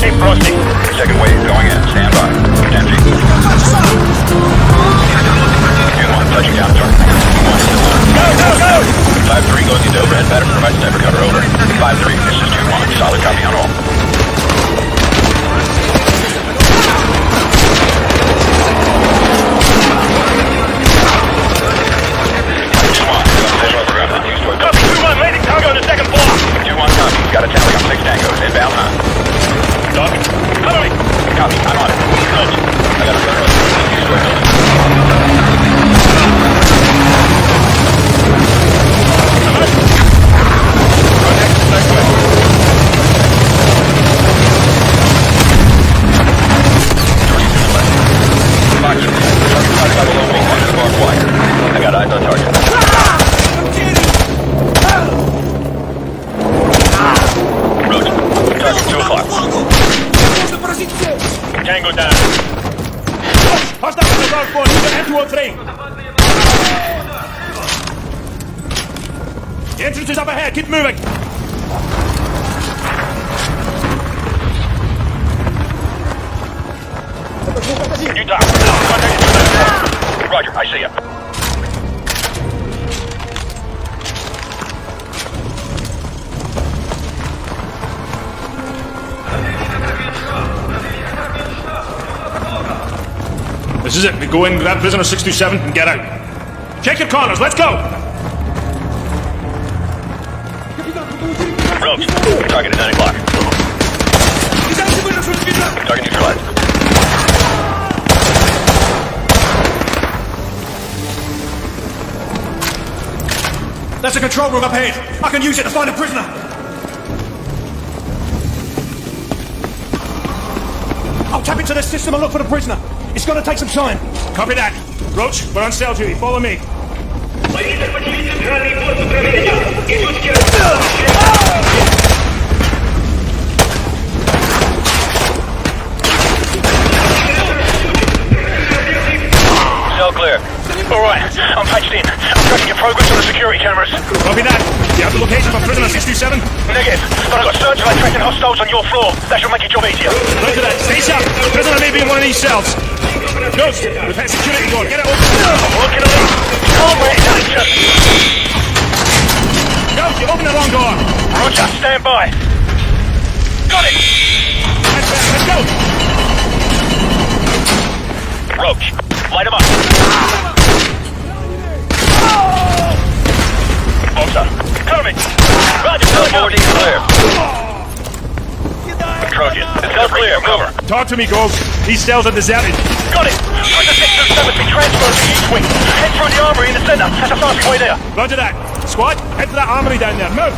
Keep thrusting. Second wave going in. Stand by. 10 feet. Q1 touching down target. Go, go, go! 5-3 goes into overhead pattern. Provide sniper cover. Over. 5-3. This is 2-1. Solid copy on all. Copy, 2-1, landing cargo on the second floor. 2-1 copy. Got a tally on 6 tangos. Inbound high. Copy. Cover me. Copy. I'm on it. I got a clear look. I got eyes on target. Roach. Target 2 o'clock. Tango down. Hostile on the ground floor. Head 203. The entrance is up ahead. Keep moving. You talk. Roger, I see ya. This is it. We go in, grab prisoner 627 and get out. Check your corners. Let's go. Roach. Target at 9 o'clock. Target neutralized. That's a control room up ahead. I can use it to find a prisoner. I'll tap into the system and look for the prisoner. It's going to take some time. Copy that. Roach, we're on cell duty. Follow me. Cell clear. All right, I'm patched in. I'm tracking your progress on the security cameras. Copy that. Do you have the location for prisoner 627? Negative, but I've got searchlight tracking hostiles on your floor. That should make your job easier. Roger that. Stay sharp. Prisoner may be in one of these cells. Ghost, we've had security going. Get it open. I'm working on it. Can't wait. Ghost, you open the wrong door. Roger, stand by. Got it. Let's go. Roach, light him up. Boxer, Cover me. Roger, cell 4D clear. Trojan, the cell's clear. Cover. Talk to me, Ghost. These cells are deserted. Got it. Prisoner 627 been transferred to East Wing. Head through the armory in the center. That's a fast way there. Roger that. Squad, head for that armory down there. Move.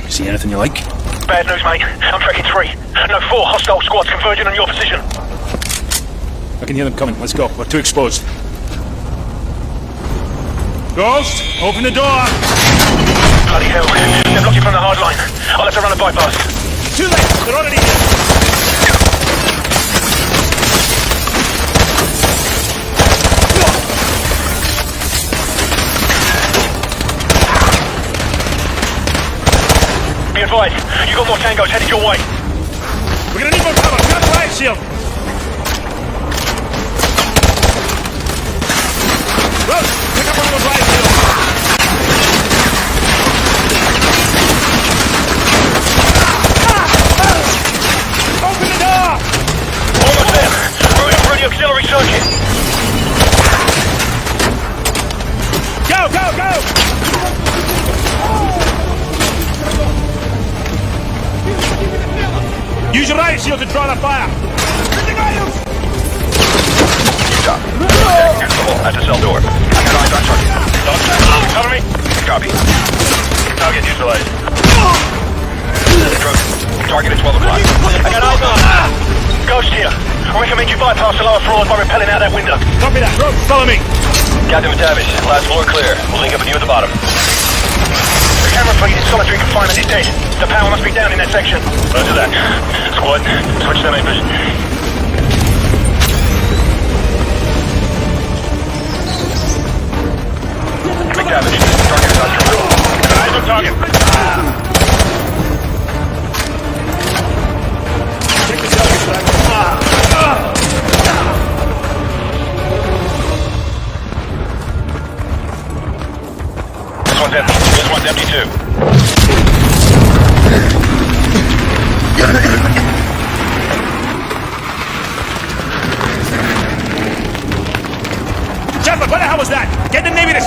See anything you like? Bad news, mate. I'm tracking 3. No, 4 hostile squads converging on your position. I can hear them coming. Let's go. We're too exposed. Ghost, open the door. Bloody hell. They're blocking from the hard line. I'll have to run a bypass. Too late. They're already here. Be advised, you got more tangos headed your way. We're gonna need more cover. Grab the riot shield. Rose, pick up one of those riot shields. Open the door! Almost there. Moving through the auxiliary circuit. Go, go, go! Use your riot shield to draw the fire. Utah. At the cell door. I got eyes on target. Cover me. Copy. Target neutralized. Target at 12 o'clock. I got eyes on. Ghost here. I recommend you bypass the lower floors by rappelling out that window. Copy that. Rope, follow me. Captain MacTavish, last floor clear. We'll link up with you at the bottom. The camera fleet in solitary confinement is dead. The power must be down in that section. Roger that. Squad, switch to main position.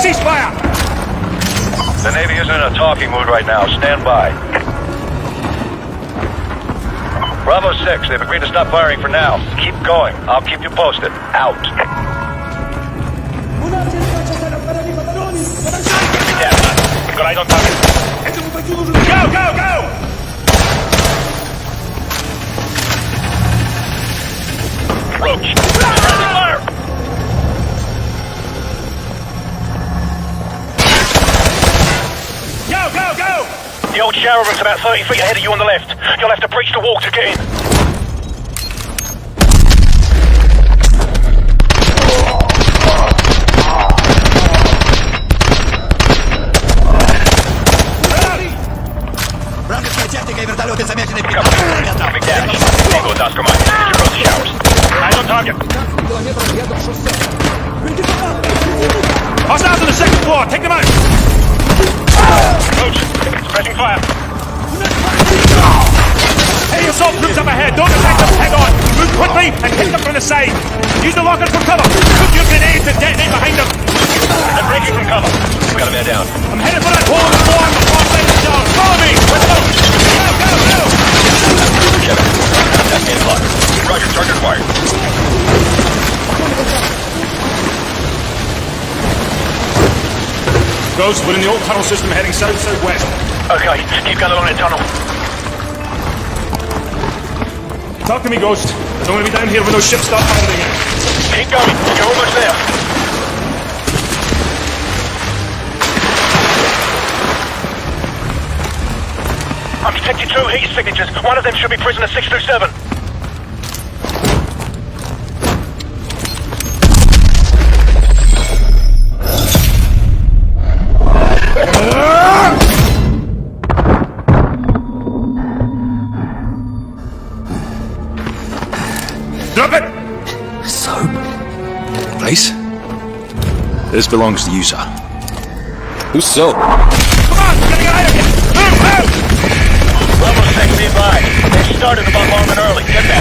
ceasefire! The Navy isn't in a talking mood right now. Stand by. Bravo 6, they've agreed to stop firing for now. Keep going. I'll keep you posted. Out. Yeah, got eyes on target. Go, go, go! Roach, fire! Go, go, go! The old shower room's about 30 feet ahead of you on the left. You'll have to breach the wall to get in. вертолеты замечены. MacTavish, Tango with Oscar Mike. Control the showers. Eyes on target. Hostiles on the second floor. Take them out. Coach, suppressing fire. Heavy assault groups up ahead. Don't attack them head on. Move quickly and hit them from the side. Use the rocket for cover. Put your grenades and detonate behind them. I'm breaking from cover. We got a man down. I'm headed for that hole in the floor on the far side of the town. Follow me. Let's go. Go, go, go. Kevin, contact main block. Roger, target acquired. Ghost, we're in the old tunnel system heading south-southwest. Okay, keep going along that tunnel. Talk to me, Ghost. I don't want to be down here when those ships start firing again. Keep going. You're almost there. I'm detecting 2 heat signatures. One of them should be prisoner 627. Drop it! Soap? Place? This belongs to you, sir. Who's Soap? Come on, we're getting out of here! Move, move! Bravo 6, be advised. They started about long and early. Get that.